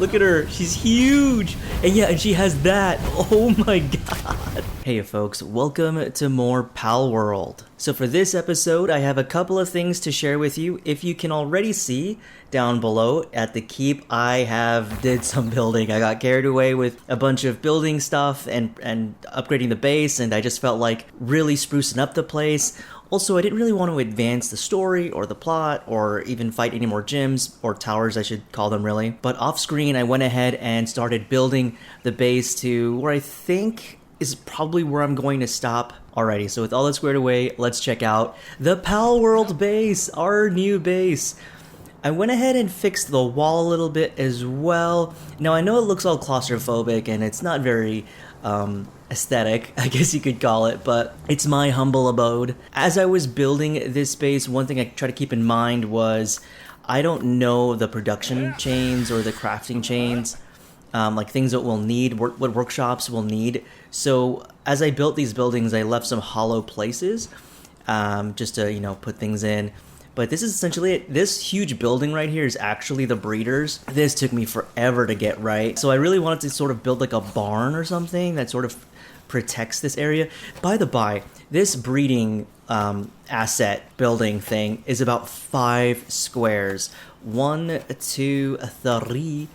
Look at her. She's huge. And yeah, and she has that. Oh my god. Hey folks, welcome to more Palworld. So for this episode, I have a couple of things to share with you. If you can already see down below at the keep, I did some building. I got carried away with a bunch of building stuff and upgrading the base, and I just felt like really sprucing up the place. Also, I didn't really want to advance the story or the plot or even fight any more gyms or towers, I should call them really. But off screen, I went ahead and started building the base to where I think is probably where I'm going to stop already. So with all that squared away, let's check out the Palworld base, our new base. I went ahead and fixed the wall a little bit as well. Now I know it looks all claustrophobic and it's not very aesthetic, I guess you could call it, but it's my humble abode. As I was building this base, one thing I tried to keep in mind was I don't know the production chains or the crafting chains, like things that we'll need, what workshops will need. So as I built these buildings, I left some hollow places just to, put things in. But this is essentially it. This huge building right here is actually the breeders. This took me forever to get right. So I really wanted to sort of build like a barn or something that sort of protects this area. By the by, this breeding asset building thing is about 5 squares. 1, 2, 3,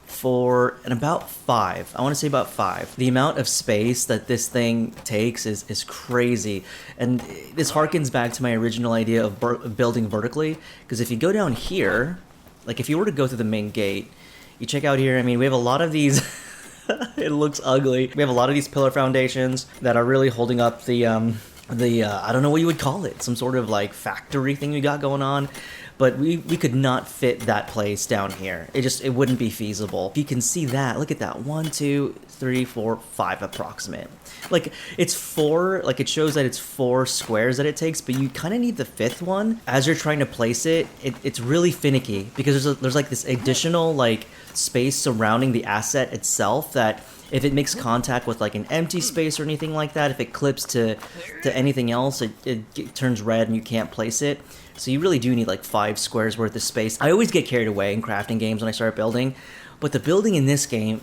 4, and about 5. I want to say about 5. The amount of space that this thing takes is crazy. And this harkens back to my original idea of building vertically. Because if you go down here, like if you were to go through the main gate, you check out here, I mean, we have a lot of these... It looks ugly. We have a lot of these pillar foundations that are really holding up the I don't know what you would call it, some sort of like factory thing we got going on. But we could not fit that place down here. It wouldn't be feasible. If you can see that, look at that. 1, 2, 3, 4, 5 approximate. Like it's 4, like it shows that it's 4 squares that it takes, but you kind of need the 5th one. As you're trying to place it, it's really finicky because there's like this additional like space surrounding the asset itself that if it makes contact with like an empty space or anything like that, if it clips to anything else, it turns red and you can't place it. So you really do need like 5 squares worth of space. I always get carried away in crafting games when I start building, but the building in this game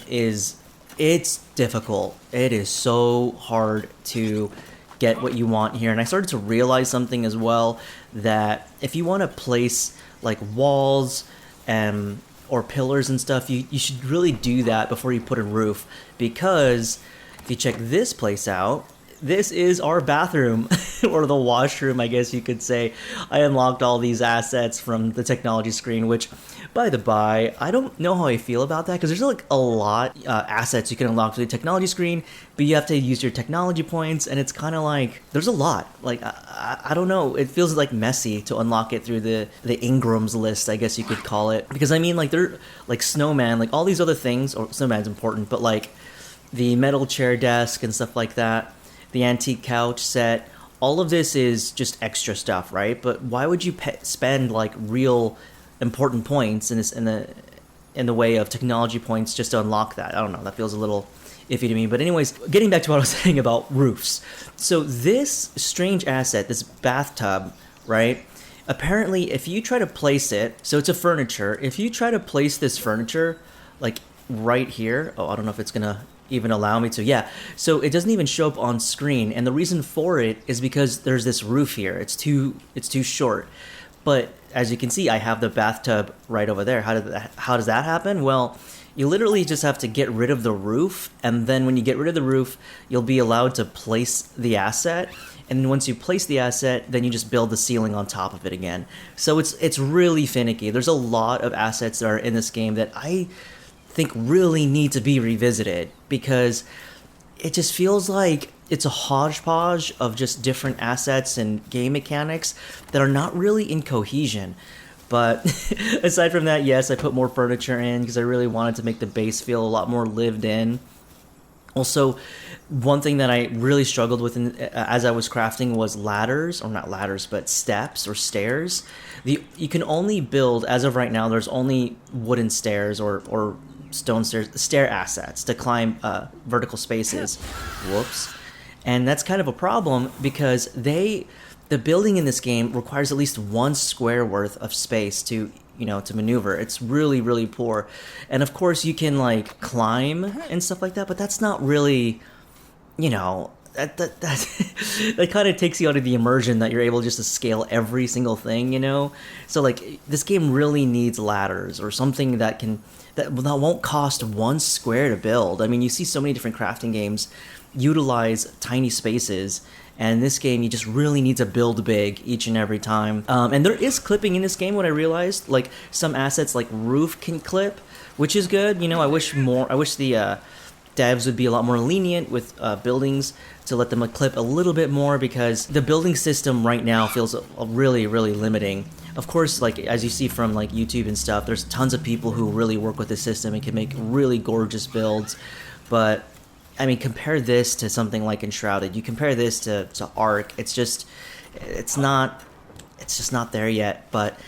it's difficult. It is so hard to get what you want here. And I started to realize something as well, that if you want to place like walls or pillars and stuff, you should really do that before you put a roof, because if you check this place out, this is our bathroom, or the washroom, I guess you could say. I unlocked all these assets from the technology screen, which, by the by, I don't know how I feel about that, because there's like a lot assets you can unlock through the technology screen, but you have to use your technology points, and it's kind of like, there's a lot. Like, I don't know, it feels like messy to unlock it through the Ingram's list, I guess you could call it. Because I mean, like, they're like snowman, like all these other things, or snowman's important, but like the metal chair desk and stuff like that, the antique couch set, all of this is just extra stuff, right? But why would you spend like real important points in the way of technology points just to unlock that? I don't know, that feels a little iffy to me. But anyways, getting back to what I was saying about roofs. So this strange asset, this bathtub, right? Apparently, if you try to place it, so it's a furniture, if you try to place this furniture like right here, oh, I don't know if it's gonna even allow me to. Yeah, so it doesn't even show up on screen, and the reason for it is because there's this roof here. It's too short. But as you can see, I have the bathtub right over there. How does that happen? Well, you literally just have to get rid of the roof, and then when you get rid of the roof, you'll be allowed to place the asset. And then once you place the asset, then you just build the ceiling on top of it again. So it's really finicky. There's a lot of assets that are in this game that I think really need to be revisited, because it just feels like it's a hodgepodge of just different assets and game mechanics that are not really in cohesion. But aside from that, yes, I put more furniture in because I really wanted to make the base feel a lot more lived in. Also, one thing that I really struggled with as I was crafting was ladders, or not ladders, but steps or stairs. You can only build, as of right now, there's only wooden stairs or stone stairs, stair assets to climb vertical spaces. Whoops. And that's kind of a problem because the building in this game requires at least 1 square worth of space to to maneuver. It's really, really poor. And of course you can like climb and stuff like that, but that's not really, that kind of takes you out of the immersion that you're able just to scale every single thing, So like this game really needs ladders or something that won't cost one square to build. I mean, you see so many different crafting games utilize tiny spaces, and this game you just really need to build big each and every time. And there is clipping in this game. What I realized, like some assets like roof can clip, which is good. I wish the devs would be a lot more lenient with buildings to let them clip a little bit more, because the building system right now feels really, really limiting. Of course, like as you see from like YouTube and stuff, there's tons of people who really work with the system and can make really gorgeous builds. But I mean, compare this to something like Enshrouded. You compare this to Ark. It's just not there yet. But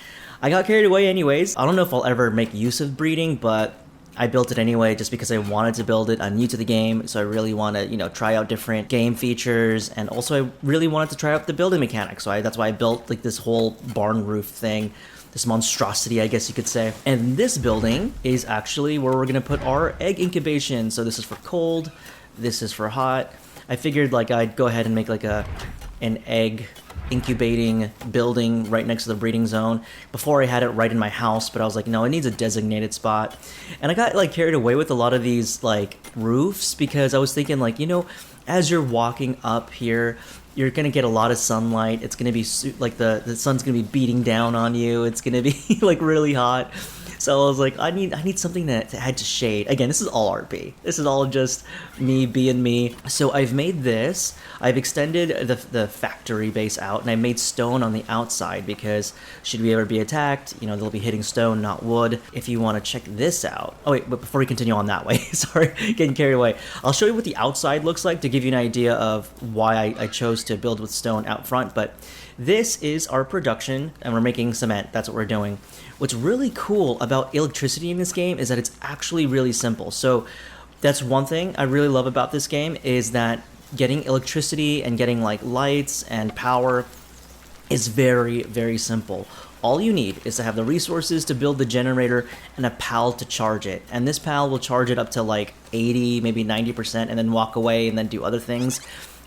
I got carried away anyways. I don't know if I'll ever make use of breeding, but I built it anyway just because I wanted to build it. I'm new to the game, so I really want to, try out different game features, and also I really wanted to try out the building mechanics. So that's why I built like this whole barn roof thing, this monstrosity, I guess you could say. And this building is actually where we're gonna put our egg incubation. So this is for cold, this is for hot. I figured like I'd go ahead and make like an egg incubating building right next to the breeding zone. Before I had it right in my house, but I was like, no, it needs a designated spot. And I got like carried away with a lot of these like roofs, because I was thinking like, as you're walking up here, you're gonna get a lot of sunlight. It's gonna be like the sun's gonna be beating down on you. It's gonna be like really hot. So I was like, I need something that had to shade. Again, this is all RP. This is all just me being me. So I've made this. I've extended the factory base out, and I made stone on the outside because should we ever be attacked, they'll be hitting stone, not wood. If you want to check this out. Oh wait, but before we continue on that way, sorry, getting carried away. I'll show you what the outside looks like to give you an idea of why I chose to build with stone out front. But this is our production, and we're making cement. That's what we're doing. What's really cool about electricity in this game is that it's actually really simple. So that's one thing I really love about this game, is that getting electricity and getting like lights and power is very, very simple. All you need is to have the resources to build the generator and a PAL to charge it. And this PAL will charge it up to like 80, maybe 90%, and then walk away and then do other things.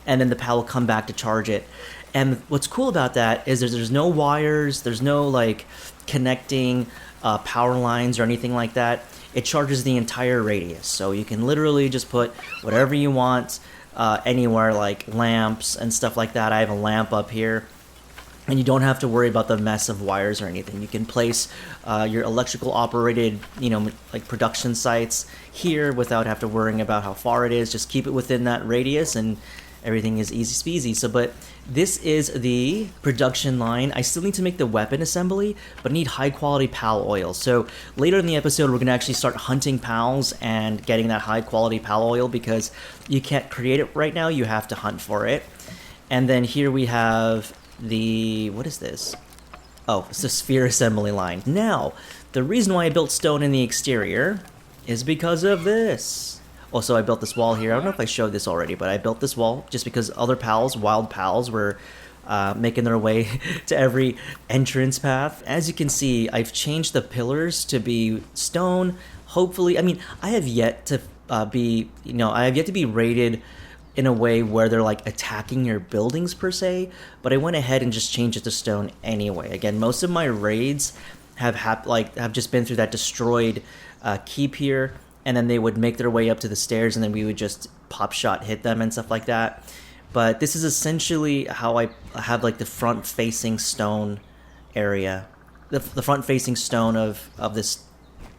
And then the PAL will come back to charge it. And what's cool about that is there's no wires, there's no like connecting power lines or anything like that. It charges the entire radius, so you can literally just put whatever you want anywhere, like lamps and stuff like that. I have a lamp up here, and you don't have to worry about the mess of wires or anything. You can place your electrical operated, like production sites here without having to worrying about how far it is. Just keep it within that radius, and everything is easy speasy. So, but this is the production line. I still need to make the weapon assembly, but I need high quality PAL oil. So later in the episode, we're gonna actually start hunting PALs and getting that high quality PAL oil, because you can't create it right now, you have to hunt for it. And then here we have what is this? Oh, it's the sphere assembly line. Now, the reason why I built stone in the exterior is because of this. Also, I built this wall here. I don't know if I showed this already, but I built this wall just because other PALs, wild PALs, were making their way to every entrance path. As you can see, I've changed the pillars to be stone. Hopefully, I mean, I have yet to be rated in a way where they're like attacking your buildings per se, but I went ahead and just changed it to stone anyway. Again, most of my raids have just been through that destroyed keep here, and then they would make their way up to the stairs, and then we would just pop shot hit them and stuff like that. But this is essentially how I have like the front facing stone area, the front facing stone of this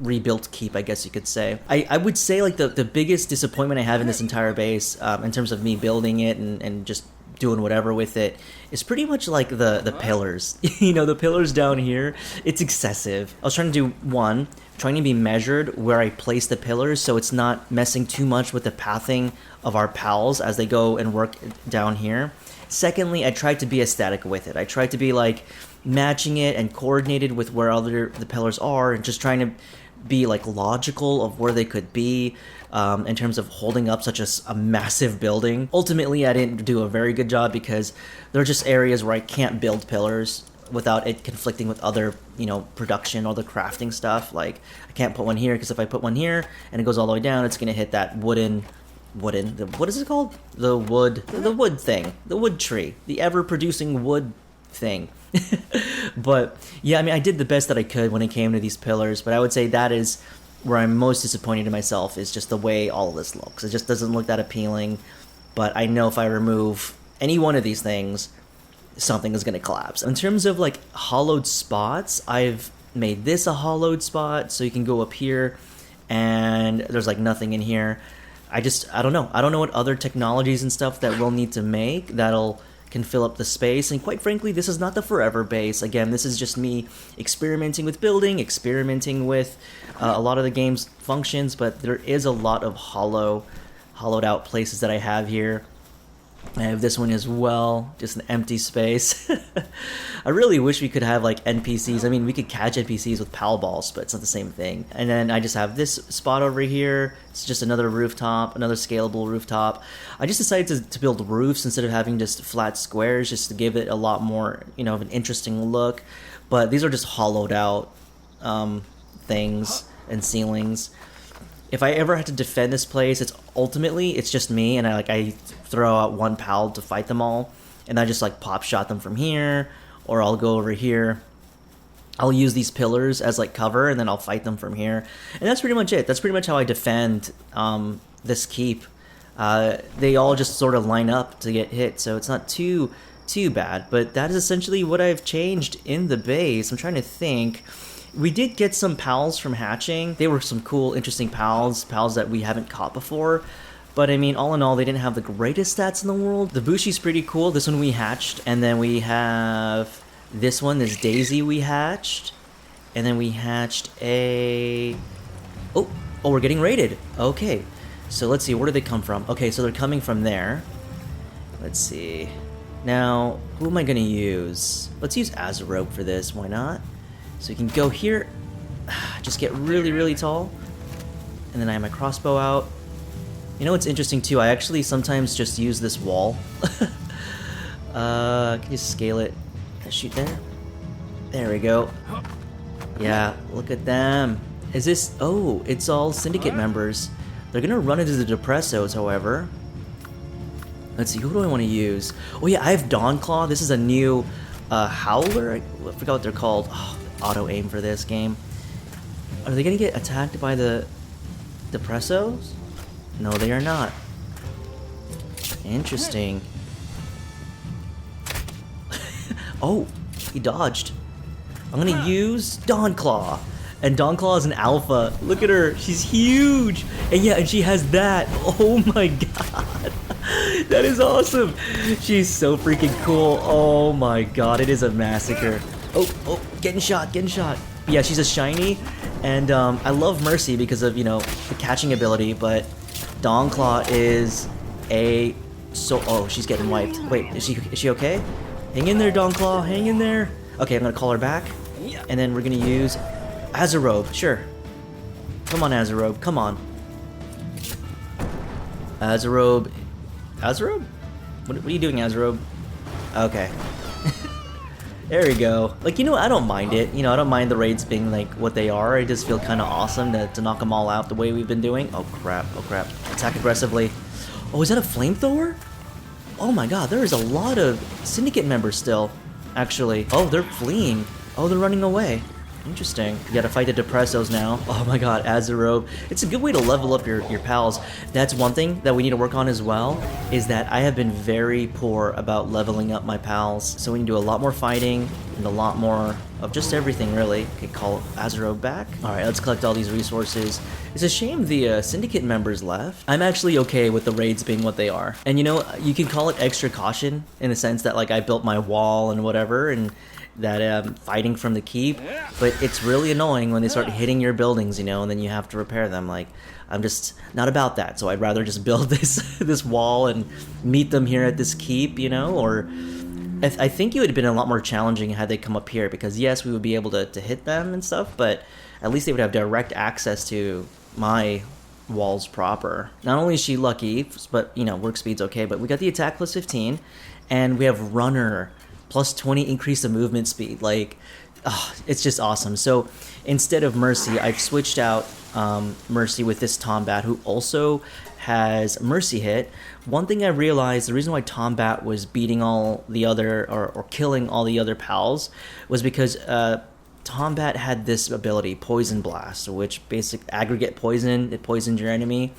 rebuilt keep, I guess you could say. I would say like the biggest disappointment I have in this entire base, in terms of me building it and just doing whatever with it, is pretty much like the pillars. The pillars down here, it's excessive. I was trying to do trying to be measured where I place the pillars, so it's not messing too much with the pathing of our PALs as they go and work down here. Secondly, I tried to be aesthetic with it. I tried to be like matching it and coordinated with where the pillars are, and just trying to be like logical of where they could be in terms of holding up such a massive building. Ultimately, I didn't do a very good job because there are just areas where I can't build pillars without it conflicting with other, you know, production or the crafting stuff. Like, I can't put one here because if I put one here and it goes all the way down, it's gonna hit that what is it called? The wood thing, the wood tree, the ever-producing wood thing. But yeah, I mean, I did the best that I could when it came to these pillars, but I would say that is where I'm most disappointed in myself, is just the way all of this looks. It just doesn't look that appealing. But I know if I remove any one of these things, something is going to collapse. In terms of like hollowed spots, I've made this a hollowed spot, so you can go up here and there's like nothing in here. I don't know. I don't know what other technologies and stuff that we'll need to make that'll can fill up the space. And quite frankly, this is not the forever base. Again, this is just me experimenting with building, experimenting with a lot of the game's functions, but there is a lot of hollowed out places that I have here. I have this one as well, just an empty space. I really wish we could have like NPCs. I mean, we could catch NPCs with PAL balls, but it's not the same thing. And then I just have this spot over here. It's just another rooftop, another scalable rooftop. I just decided to build roofs instead of having just flat squares, just to give it a lot more, you know, of an interesting look. But these are just hollowed out things and ceilings. If I ever had to defend this place, it's just me, and I throw out one pal to fight them all, and I just like pop shot them from here, or I'll go over here. I'll use these pillars as like cover, and then I'll fight them from here, and that's pretty much it. That's pretty much how I defend this keep. They all just sort of line up to get hit, so it's not too bad. But that is essentially what I've changed in the base. I'm trying to think. We did get some pals from hatching. They were some cool, interesting pals that we haven't caught before. But I mean, all in all, they didn't have the greatest stats in the world. The Bushi's pretty cool. This one we hatched. And then we have this one, this Daisy we hatched. And then we hatched a... Oh, we're getting raided. Okay. So let's see, where do they come from? Okay, so they're coming from there. Let's see. Now, who am I going to use? Let's use Azarope for this. Why not? So you can go here, just get really, really tall, and then I have my crossbow out. You know what's interesting too? I actually sometimes just use this wall. Can you scale it? Can I shoot there? There we go. Yeah, look at them. Is this... Oh, it's all Syndicate members. They're gonna run into the Depressos, however. Let's see, who do I want to use? Oh yeah, I have Dawnclaw. This is a new Howler. I forgot what they're called. Oh, auto aim for this game. Are they gonna get attacked by the Depressos? No, they are not. Interesting. Oh, he dodged. I'm gonna use Dawnclaw. And Dawnclaw is an alpha. Look at her, she's huge. And yeah, and she has that. Oh my god. That is awesome. She's so freaking cool. Oh my god, it is a massacre. Oh, getting shot. Yeah, she's a shiny, and I love Mercy because of, you know, the catching ability, but Dawnclaw is a... Oh, she's getting wiped. Wait, is she okay? Hang in there, Dawnclaw, hang in there. Okay, I'm gonna call her back, and then we're gonna use Azarope, sure. Come on, Azarope, come on. Azarope? What are you doing, Azarope? Okay. There we go. Like, you know, I don't mind it. You know, I don't mind the raids being like what they are. I just feel kind of awesome to knock them all out the way we've been doing. Oh crap, Attack aggressively. Oh, is that a flamethrower? Oh my god, there is a lot of Syndicate members still, actually. Oh, they're fleeing. Oh, they're running away. Interesting. You gotta fight the Depressos now. Oh my god, Azarope. It's a good way to level up your pals. That's one thing that we need to work on as well, is that I have been very poor about leveling up my pals. So we need to do a lot more fighting and a lot more of just everything, really. Okay, call Azarope back. Alright, let's collect all these resources. It's a shame the Syndicate members left. I'm actually okay with the raids being what they are. And you know, you can call it extra caution in the sense that like I built my wall and whatever, and that fighting from the keep, but it's really annoying when they start hitting your buildings, you know, and then you have to repair them. Like, I'm just not about that, so I'd rather just build this wall and meet them here at this keep, you know, or I think it would have been a lot more challenging had they come up here, because yes, we would be able to hit them and stuff, but at least they would have direct access to my walls proper. Not only is she lucky, but, you know, work speed's okay, but we got the attack plus 15, and we have runner plus 20 increase the movement speed. Like, it's just awesome. So instead of Mercy, I've switched out Mercy with this Tombat, who also has Mercy hit. One thing I realized, the reason why Tombat was beating all the other, or killing all the other pals, was because Tombat had this ability, Poison Blast, which basic aggregate poison, it poisons your enemy.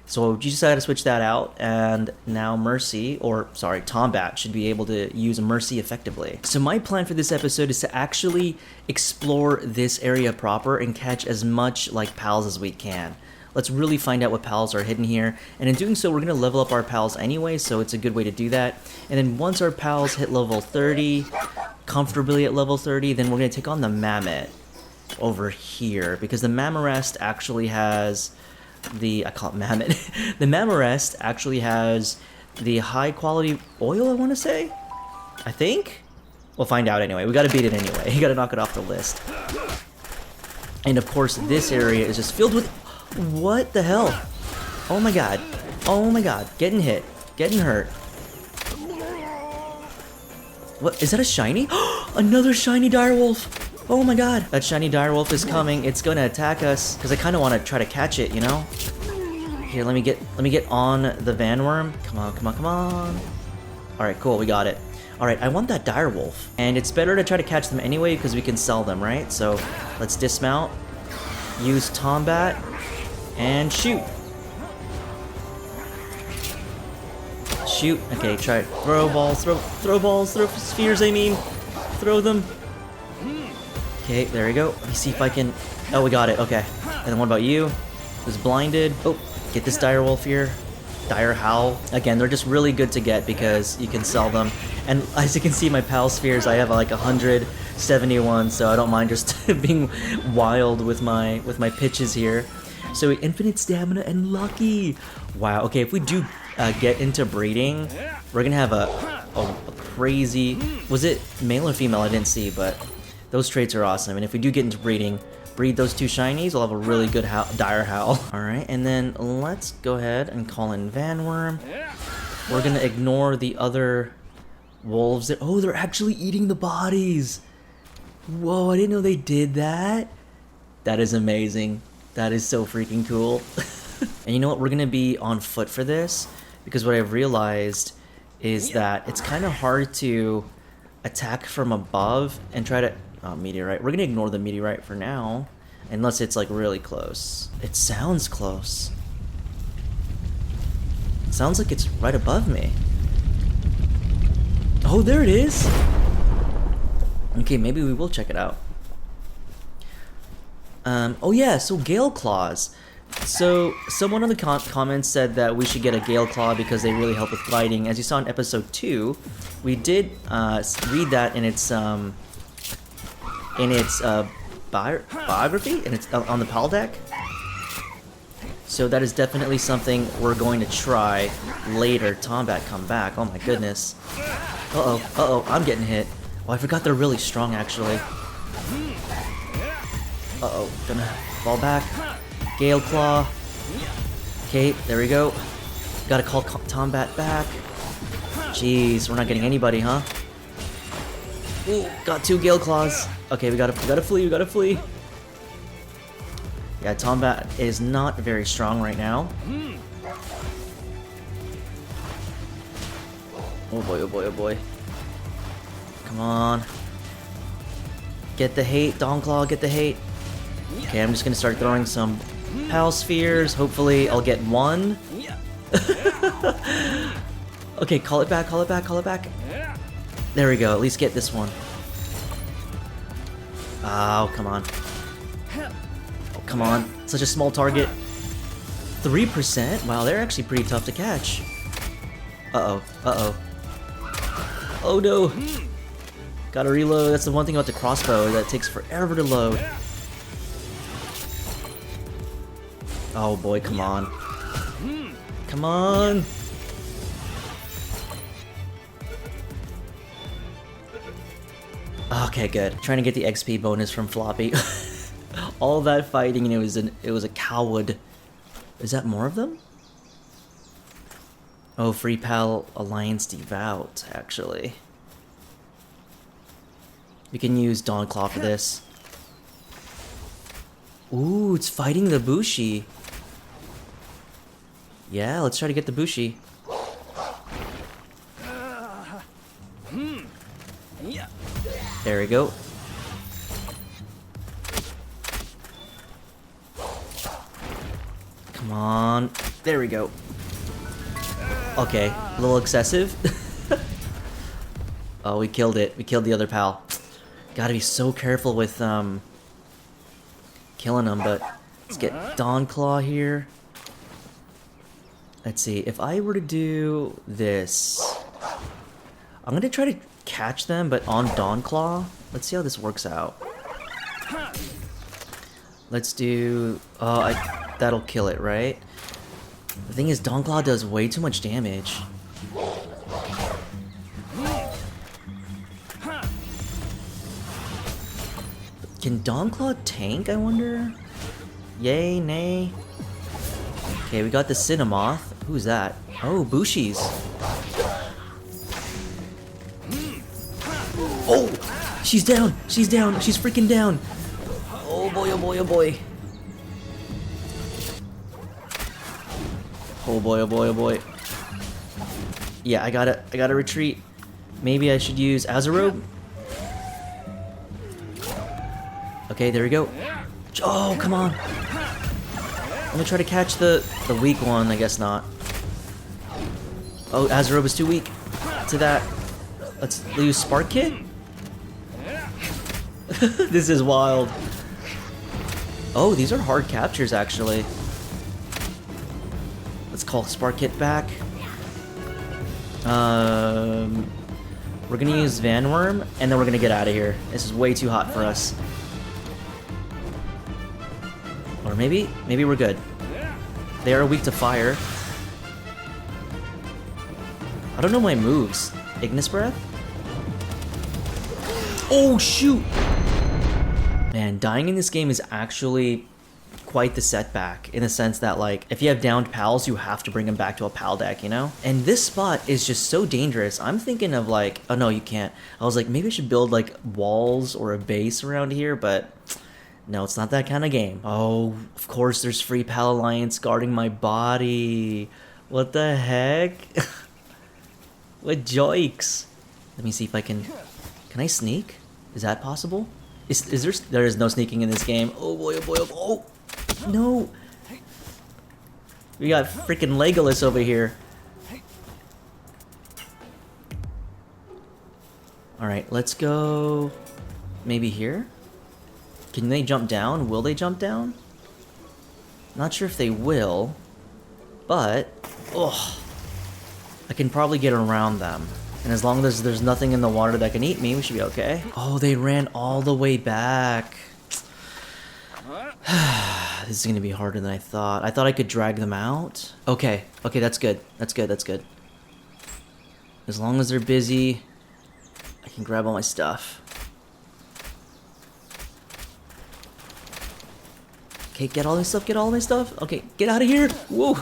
So you decided to switch that out, and now Mercy, or sorry, Tombat should be able to use Mercy effectively. So my plan for this episode is to actually explore this area proper and catch as much like pals as we can. Let's really find out what pals are hidden here, and in doing so we're going to level up our pals anyway, so it's a good way to do that. And then once our pals hit level 30, comfortably at level 30, then we're going to take on the Mammoth over here, because the Mamorest actually has I call it Mammoth. The Mamorest actually has the high quality oil, I want to say? I think? We'll find out anyway. We gotta beat it anyway. You gotta knock it off the list. And of course, this area is just filled with... What the hell? Oh my god. Oh my god. Getting hit. Getting hurt. What? Is that a shiny? Another shiny direwolf! Oh my god, that shiny direwolf is coming. It's gonna attack us because I kind of want to try to catch it, you know. Here, let me get on the Vanworm. Come on, come on, come on. All right, cool, we got it. All right, I want that direwolf, and it's better to try to catch them anyway because we can sell them, right? So let's dismount, use Tombat, and shoot. Shoot. Okay, try it. Throw balls. Throw balls. Throw spheres. I mean, throw them. Okay, there we go. Let me see if I can... Oh, we got it. Okay. And then what about you? Who's blinded? Oh, get this dire wolf here. Dire Howl. Again, they're just really good to get because you can sell them. And as you can see, my pal spheres, I have like 171, so I don't mind just being wild with my pitches here. So infinite stamina and lucky. Wow. Okay, if we do get into breeding, we're gonna have a crazy... Was it male or female? I didn't see, but... Those traits are awesome, and if we do get into breeding, breed those two shinies, we'll have a really good dire howl. Alright, and then let's go ahead and call in Vanworm. We're gonna ignore the other wolves. Oh, they're actually eating the bodies! Whoa, I didn't know they did that. That is amazing. That is so freaking cool. And you know what, we're gonna be on foot for this, because what I've realized is that it's kind of hard to attack from above and try to... Oh, meteorite. We're gonna ignore the meteorite for now, unless it's like really close. It sounds close. It sounds like it's right above me. Oh, there it is! Okay, maybe we will check it out. Oh yeah, so Gale Claws. So, someone in the comments said that we should get a Gale Claw because they really help with fighting. As you saw in episode 2, we did read that in its biography, and it's on the PAL deck. So that is definitely something we're going to try later. Tombat come back. Oh my goodness. Uh-oh, uh-oh, I'm getting hit. Oh, I forgot they're really strong, actually. Uh-oh, gonna fall back. Gale Claw. Okay, there we go. Gotta call Tombat back. Jeez, we're not getting anybody, huh? Ooh, got 2 Gale Claws. Okay, we gotta flee, we gotta flee. Yeah, Tombat is not very strong right now. Oh boy, oh boy, oh boy. Come on. Get the hate, Dawnclaw, get the hate. Okay, I'm just gonna start throwing some Pal Spheres. Hopefully I'll get one. Okay, call it back, call it back, call it back. There we go, at least get this one. Oh, come on. Oh, come on. Such a small target. 3%? Wow, they're actually pretty tough to catch. Uh-oh, uh-oh. Oh no! Gotta reload. That's the one thing about the crossbow, that it takes forever to load. Oh boy, come on. Come on! Okay, good. Trying to get the XP bonus from Floppy. All that fighting, and it was a coward. Is that more of them? Oh, Free Pal Alliance Devout, actually. We can use Dawn Claw for this. Ooh, it's fighting the Bushi. Yeah, let's try to get the Bushi. There we go. Come on. There we go. Okay, a little excessive. Oh, we killed it. We killed the other pal. Gotta be so careful with killing them, but let's get Dawn Claw here. Let's see, if I were to do this, I'm gonna try to catch them, but on Dawn Claw. Let's see how this works out. Let's do, that'll kill it, right? The thing is, Dawn Claw does way too much damage. Can Dawn Claw tank, I wonder? Yay, nay? Okay, we got the Cinnamoth. Who's that? Oh, Bushi's. Oh! She's down! She's down! She's freaking down! Oh boy, oh boy, oh boy. Oh boy, oh boy, oh boy. Yeah, I gotta retreat. Maybe I should use Azarobe? Okay, there we go. Oh, come on. I'm gonna try to catch the weak one. I guess not. Oh, Azarobe is too weak to that. Let's use Spark Kit. This is wild. Oh, these are hard captures, actually. Let's call Spark Kit back. We're gonna use Vanworm, and then we're gonna get out of here. This is way too hot for us. Or maybe we're good. They are weak to fire. I don't know my moves. Ignis Breath? Oh, shoot! Man, dying in this game is actually quite the setback, in the sense that, like, if you have downed pals, you have to bring them back to a pal deck, you know? And this spot is just so dangerous. I'm thinking of, like, oh no, you can't. I was like, maybe I should build, like, walls or a base around here, but no, it's not that kind of game. Oh, of course there's Free Pal Alliance guarding my body. What the heck? What joikes? Let me see if I can I sneak? Is that possible? There is no sneaking in this game. Oh boy, oh boy, oh boy. Oh, no. We got freaking Legolas over here. Alright, let's go maybe here? Can they jump down? Will they jump down? Not sure if they will, but I can probably get around them. And as long as there's nothing in the water that can eat me, we should be okay. Oh, they ran all the way back. This is gonna be harder than I thought. I thought I could drag them out. Okay, okay, that's good. That's good, that's good. As long as they're busy, I can grab all my stuff. Okay, get all my stuff, get all my stuff. Okay, get out of here. Whoa.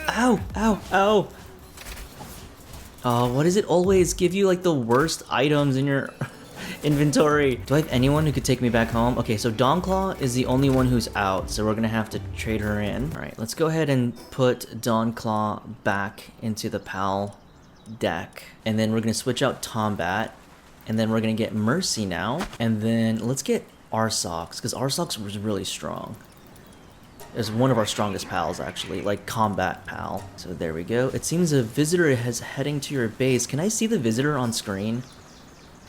Ow, ow, ow. Oh, what does it always give you, like, the worst items in your inventory? Do I have anyone who could take me back home? Okay, so Dawnclaw is the only one who's out, so we're gonna have to trade her in. All right, let's go ahead and put Dawnclaw back into the PAL deck. And then we're gonna switch out Tombat. And then we're gonna get Mercy now. And then let's get Arsox, because Arsox was really strong. It's one of our strongest pals, actually, like combat pal. So there we go. It seems a visitor is heading to your base. Can I see the visitor on screen?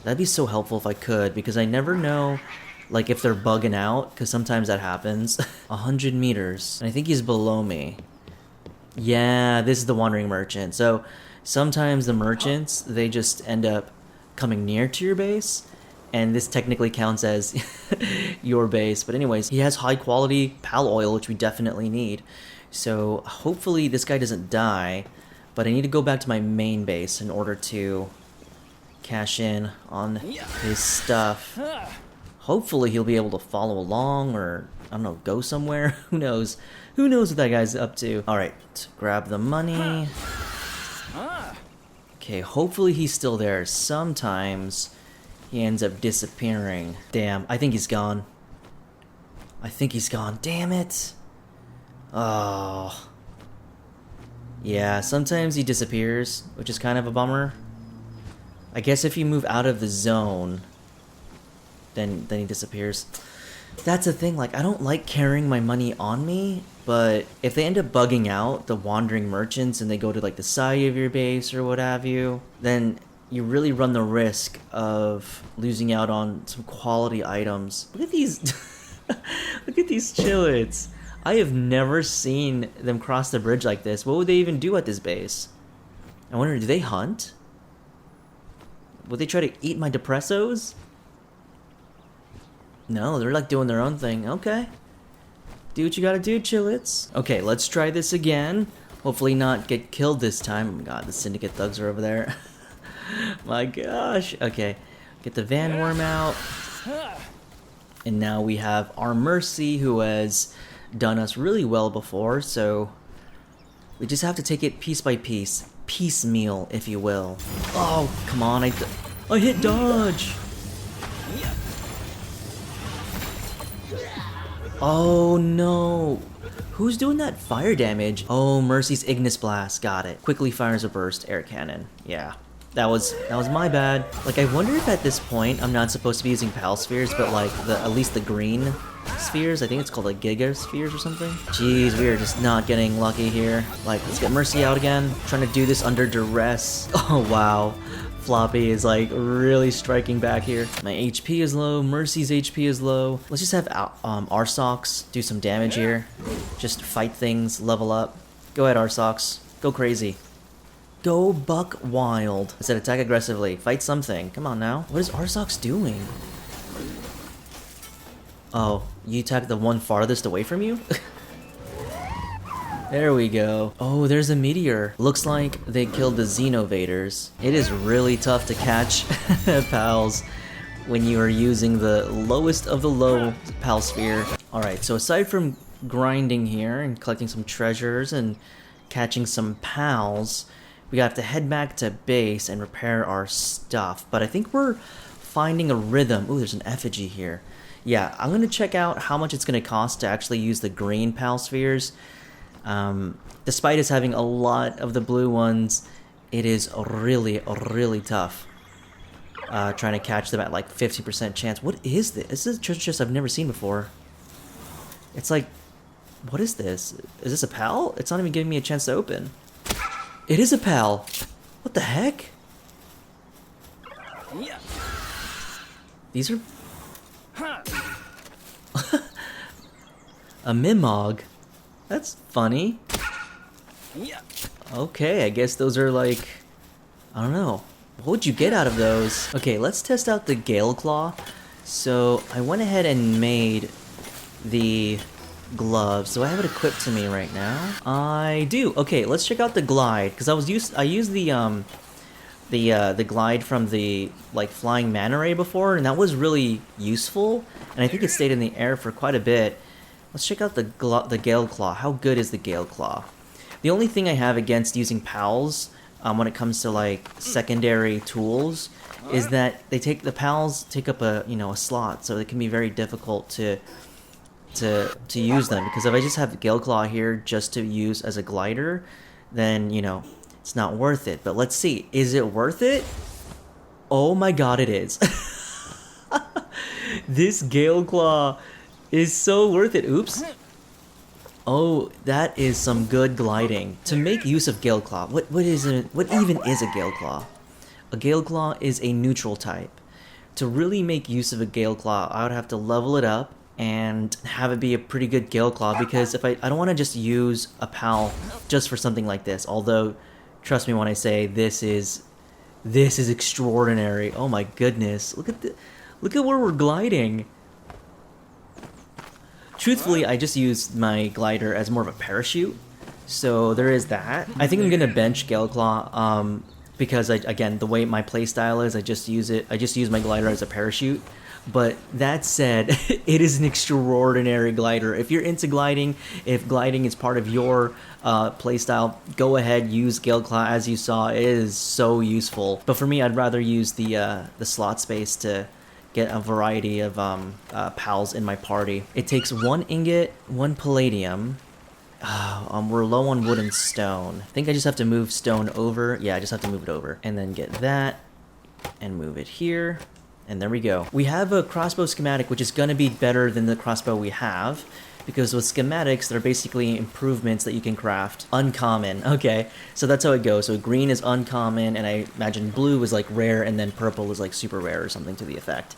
That'd be so helpful if I could, because I never know, like, if they're bugging out, because sometimes that happens. 100 meters. And I think he's below me. Yeah, this is the Wandering Merchant. So sometimes the merchants, they just end up coming near to your base. And this technically counts as your base. But anyways, he has high quality pal oil, which we definitely need. So hopefully this guy doesn't die. But I need to go back to my main base in order to cash in on his stuff. Hopefully he'll be able to follow along or, I don't know, go somewhere. Who knows? Who knows what that guy's up to? Alright, grab the money. Okay, hopefully he's still there. Sometimes he ends up disappearing. Damn, I think he's gone. I think he's gone. Damn it. Oh. Yeah, sometimes he disappears, which is kind of a bummer. I guess if you move out of the zone, then he disappears. That's the thing, like, I don't like carrying my money on me, but if they end up bugging out, the wandering merchants, and they go to, like, the side of your base or what have you, then you really run the risk of losing out on some quality items. Look at these... Look at these chillets. I have never seen them cross the bridge like this. What would they even do at this base? I wonder, do they hunt? Would they try to eat my depressos? No, they're like doing their own thing. Okay. Do what you gotta do, chillets. Okay, let's try this again. Hopefully not get killed this time. Oh my god, the syndicate thugs are over there. My gosh. Okay, get the Van Worm out. And now we have our Mercy, who has done us really well before, so we just have to take it piece by piece. Piecemeal, if you will. Oh, come on, I hit dodge! Oh no! Who's doing that fire damage? Oh, Mercy's Ignis Blast, got it. Quickly fires a burst air cannon. Yeah. That was my bad. Like, I wonder if at this point I'm not supposed to be using PAL spheres, but like at least the green spheres, I think it's called like Giga spheres or something. Jeez, we are just not getting lucky here. Like, let's get Mercy out again. Trying to do this under duress. Oh wow. Floppy is like really striking back here. My HP is low, Mercy's HP is low. Let's just have Arsox do some damage here. Just fight things, level up. Go ahead, Arsox. Go crazy. Go buck wild. I said attack aggressively. Fight something. Come on now. What is Arsox doing? Oh, you attacked the one farthest away from you? There we go. Oh, there's a meteor. Looks like they killed the Xenovaders. It is really tough to catch pals when you are using the lowest of the low pal sphere. Alright, so aside from grinding here and collecting some treasures and catching some pals, we have to head back to base and repair our stuff. But I think we're finding a rhythm. Ooh, there's an effigy here. Yeah, I'm gonna check out how much it's gonna cost to actually use the green PAL spheres. Despite us having a lot of the blue ones, it is really, really tough. Trying to catch them at like 50% chance. What is this? This is a treasure chest I've never seen before. It's like, what is this? Is this a PAL? It's not even giving me a chance to open. It is a PAL. What the heck? These are... A Mimog. That's funny. Okay, I guess those are like... I don't know. What would you get out of those? Okay, let's test out the Gale Claw. So, I went ahead and made the gloves. Do I have it equipped to me right now? I do. Okay, let's check out the glide, because I used the glide from the like flying manta ray before, and that was really useful, and I think it stayed in the air for quite a bit. Let's check out the Gale Claw. How good is the Gale Claw? The only thing I have against using PALs when it comes to like secondary tools is that the PALs take up a slot, so it can be very difficult to use them, because if I just have the Gale Claw here just to use as a glider, then it's not worth it. But let's see, is it worth it? Oh my god, it is. This Gale Claw is so worth it. Oops. Oh, that is some good gliding. To make use of Gale Claw, what even is a Gale Claw? A Gale Claw is a neutral type. To really make use of a Gale Claw, I would have to level it up and have it be a pretty good Gale Claw, because if I don't want to just use a PAL just for something like this. Although, trust me when I say this is extraordinary. Oh my goodness. Look at where we're gliding. Truthfully, I just used my glider as more of a parachute, so there is that. I think I'm gonna bench Gale Claw, because again, the way my playstyle is, I just use my glider as a parachute. But that said, it is an extraordinary glider. If you're into gliding, if gliding is part of your playstyle, go ahead, use Gale Claw. As you saw, it is so useful. But for me, I'd rather use the slot space to get a variety of pals in my party. It takes 1 ingot, 1 palladium. We're low on wood and stone. I think I just have to move stone over. Yeah, I just have to move it over. And then get that and move it here. And there we go. We have a crossbow schematic, which is going to be better than the crossbow we have, because with schematics, they're basically improvements that you can craft. Uncommon. Okay, so that's how it goes. So green is uncommon, and I imagine blue is like rare, and then purple is like super rare or something to the effect.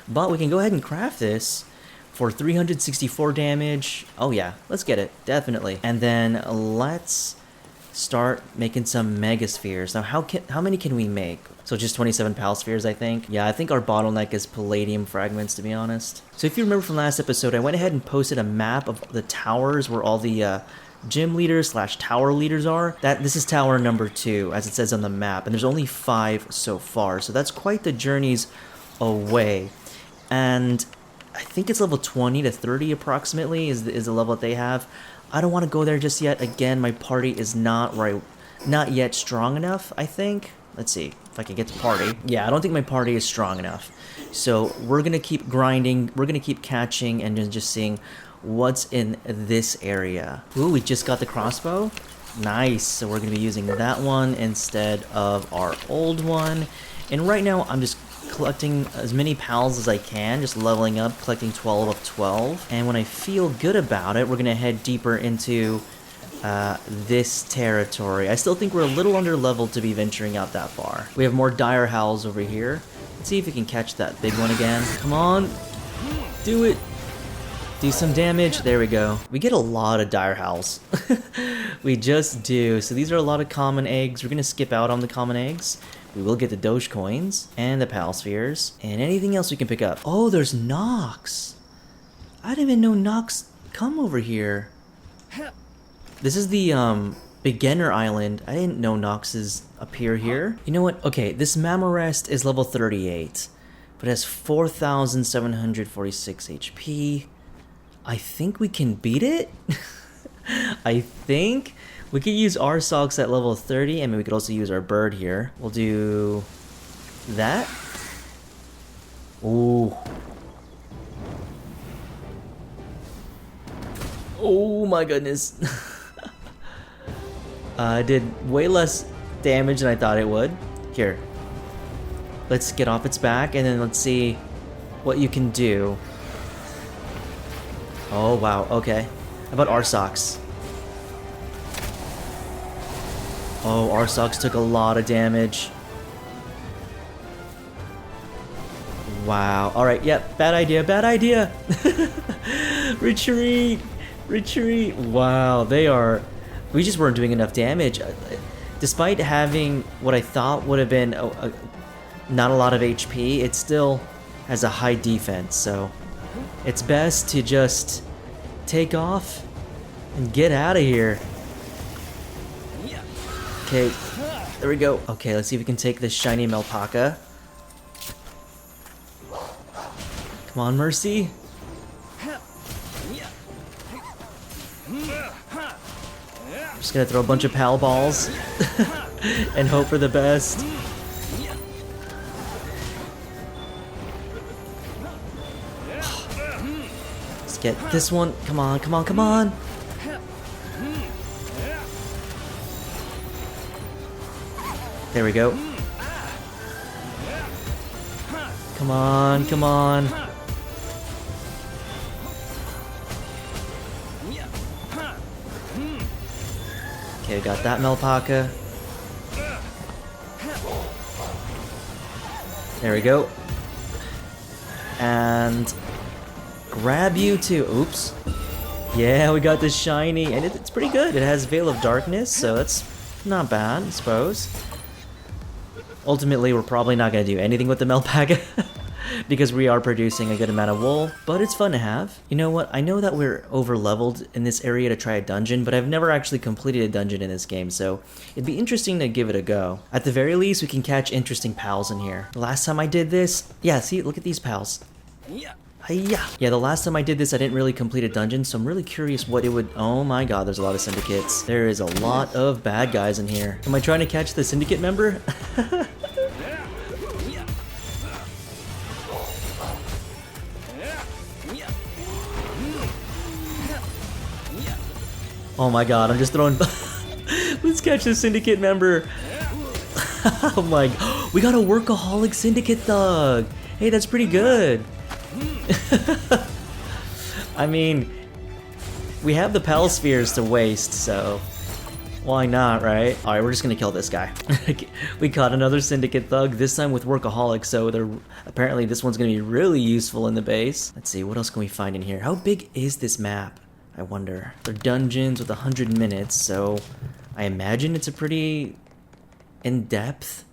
But we can go ahead and craft this for 364 damage. Oh yeah, let's get it. Definitely. And then let's start making some mega spheres. Now, how many can we make? So just 27 pal spheres, I think. Yeah, I think our bottleneck is palladium fragments, to be honest. So if you remember from last episode, I went ahead and posted a map of the towers where all the gym leaders / tower leaders are. This is tower number 2, as it says on the map, and there's only 5 so far. So that's quite the journeys away. And I think it's level 20 to 30 approximately is the level that they have. I don't want to go there just yet. Again, my party is not yet strong enough, I think. Let's see if I can get to party. Yeah, I don't think my party is strong enough. So we're going to keep grinding. We're going to keep catching and then just seeing what's in this area. Ooh, we just got the crossbow. Nice. So we're going to be using that one instead of our old one. And right now, I'm just collecting as many pals as I can, just leveling up, collecting 12 of 12. And when I feel good about it, we're going to head deeper into this territory. I still think we're a little under leveled to be venturing out that far. We have more dire howls over here. Let's see if we can catch that big one again. Come on, do it. Do some damage. There we go. We get a lot of dire howls. We just do. So these are a lot of common eggs. We're gonna skip out on the common eggs. We will get the Doge coins and the pal spheres and anything else we can pick up. Oh, there's Nox. I didn't even know Nox come over here. This is the beginner island. I didn't know Noxes appear here. You know what? Okay, this Mammorest is level 38, but it has 4,746 HP. I think we can beat it. I think we could use our socks at level 30, and we could also use our bird here. We'll do that. Ooh. Oh my goodness. Did way less damage than I thought it would. Here. Let's get off its back and then let's see what you can do. Oh wow, okay. How about our socks? Oh, our socks took a lot of damage. Wow. Alright, yep, bad idea, bad idea! Retreat! Retreat! Wow, they are... We just weren't doing enough damage. Despite having what I thought would have been not a lot of HP, it still has a high defense, so it's best to just take off and get out of here. Okay, there we go. Okay, let's see if we can take this shiny Melpaka. Come on, Mercy. I'm just gonna throw a bunch of pal balls and hope for the best. Let's get this one. Come on, come on, come on. There we go. Come on, come on. Okay, got that Melpaka. There we go. And grab you too. Oops. Yeah, we got this shiny, and it's pretty good. It has Veil of Darkness, so that's not bad, I suppose. Ultimately, we're probably not going to do anything with the Melpaka because we are producing a good amount of wool, but it's fun to have. You know what? I know that we're over-leveled in this area to try a dungeon, but I've never actually completed a dungeon in this game, so it'd be interesting to give it a go. At the very least, we can catch interesting pals in here. The last time I did this, yeah, see, look at these pals. Hiya. Yeah, the last time I did this, I didn't really complete a dungeon, so I'm really curious what it would... Oh my god, there's a lot of syndicates. There is a lot of bad guys in here. Am I trying to catch the syndicate member? Oh my god, I'm just throwing... Let's catch the syndicate member. Oh my... We got a workaholic syndicate thug. Hey, that's pretty good. I mean, we have the pal spheres to waste, so why not, right? Alright, we're just gonna kill this guy. We caught another syndicate thug, this time with workaholic, so apparently this one's gonna be really useful in the base. Let's see, what else can we find in here? How big is this map? I wonder. They're dungeons with 100 minutes, so I imagine it's a pretty in-depth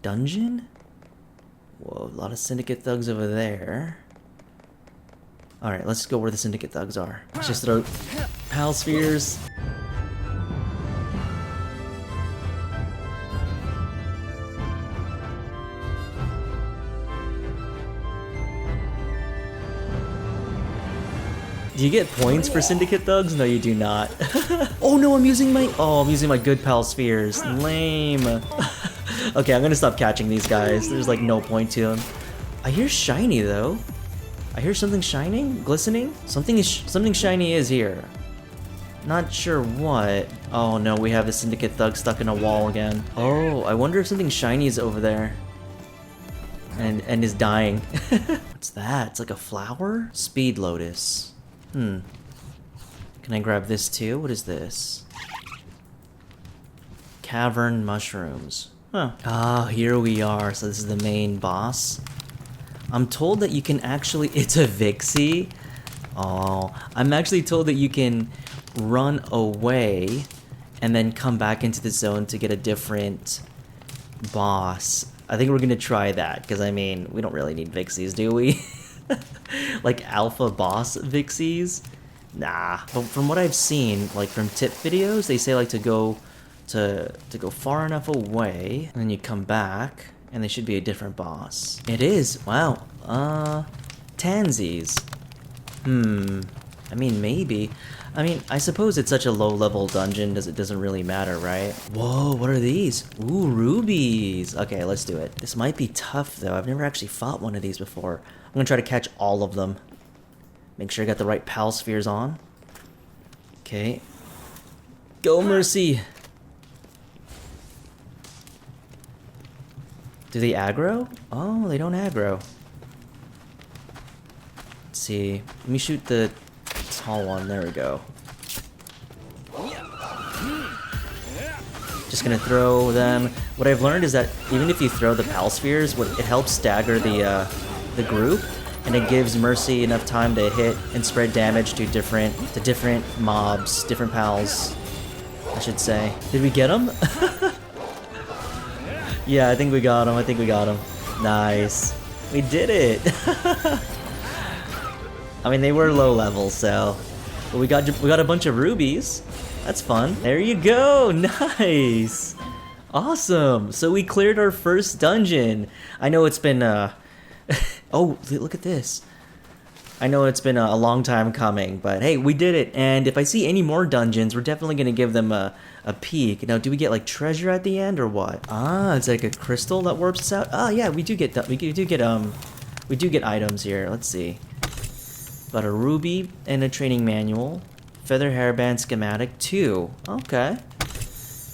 dungeon? Whoa, a lot of syndicate thugs over there. Alright, let's go where the syndicate thugs are. Let's just throw pal spheres. Do you get points for syndicate thugs? No, you do not. Oh no, I'm using my good pal spheres. Lame. Okay, I'm gonna stop catching these guys. There's like no point to them. I hear shiny though. I hear something shining, glistening. Something shiny is here. Not sure what. Oh no, we have the syndicate thug stuck in a wall again. Oh, I wonder if something shiny is over there. And is dying. What's that? It's like a flower? Speed lotus. Can I grab this too? What is this? Cavern mushrooms. Huh. Ah, here we are. So this is the main boss. I'm told that you can actually... It's a Vixie? Oh, I'm actually told that you can run away and then come back into the zone to get a different boss. I think we're gonna try that, because I mean, we don't really need Vixies, do we? Like alpha boss Vixies? Nah. But from what I've seen, like from tip videos, they say like to go far enough away, and then you come back, and they should be a different boss. It is. Wow. Tansies. I mean, maybe. I mean, I suppose it's such a low-level dungeon, it doesn't really matter, right? Whoa, what are these? Ooh, rubies. Okay, let's do it. This might be tough, though. I've never actually fought one of these before. I'm gonna try to catch all of them. Make sure I got the right pal spheres on. Okay. Go, Mercy! Do they aggro? Oh, they don't aggro. Let's see. Let me shoot the tall one. There we go. Just gonna throw them. What I've learned is that even if you throw the pal spheres, it helps stagger the group, and it gives Mercy enough time to hit and spread damage to different mobs, different pals, I should say. Did we get him? Yeah, I think we got him. Nice. We did it. I mean, they were low level, so but we got a bunch of rubies. That's fun. There you go. Nice. Awesome. So we cleared our first dungeon. I know it's been oh, look at this. I know it's been a long time coming, but hey, we did it. And if I see any more dungeons, we're definitely gonna give them a peek. Now, do we get like treasure at the end or what? Ah, it's like a crystal that warps us out. Ah, yeah, we do get items here. Let's see. Got a ruby and a training manual, feather hairband schematic 2. Okay.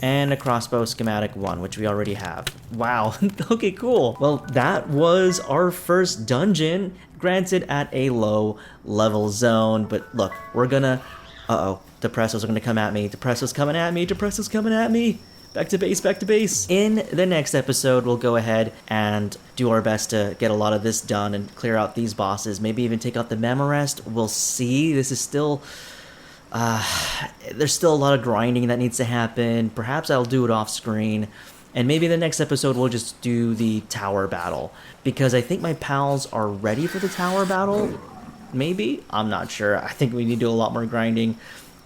And a crossbow schematic 1, which we already have. Wow. Okay, cool. Well, that was our first dungeon, granted at a low level zone, but look, we're gonna... Uh-oh, Depressos are gonna come at me. Depressos coming at me. Depressos coming at me. Back to base, back to base. In the next episode, we'll go ahead and do our best to get a lot of this done and clear out these bosses. Maybe even take out the Memorest. We'll see. This is still... there's still a lot of grinding that needs to happen. Perhaps I'll do it off screen. And maybe the next episode we'll just do the tower battle. Because I think my pals are ready for the tower battle. Maybe? I'm not sure. I think we need to do a lot more grinding.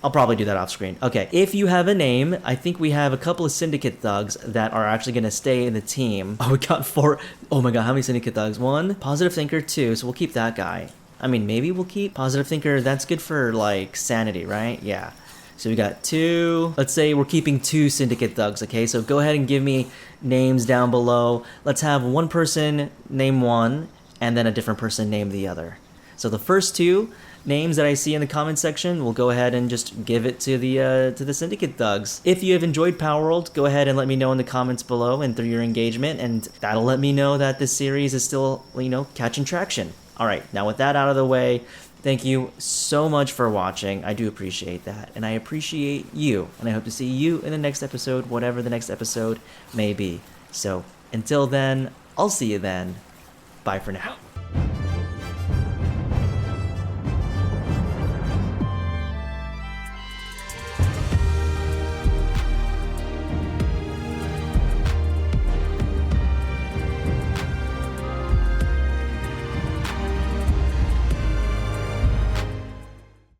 I'll probably do that off screen. Okay, if you have a name, I think we have a couple of syndicate thugs that are actually gonna stay in the team. Oh, we got 4. Oh my god, how many syndicate thugs? 1, positive thinker, 2, so we'll keep that guy. I mean, maybe we'll keep positive thinker. That's good for like sanity, right? Yeah. So we got 2. Let's say we're keeping 2 syndicate thugs, okay? So go ahead and give me names down below. Let's have one person name one, and then a different person name the other. So the first 2 names that I see in the comment section, we'll go ahead and just give it to the syndicate thugs. If you have enjoyed Palworld, go ahead and let me know in the comments below and through your engagement, and that'll let me know that this series is still, you know, catching traction. All right, now with that out of the way, thank you so much for watching. I do appreciate that, and I appreciate you, and I hope to see you in the next episode, whatever the next episode may be. So until then, I'll see you then. Bye for now.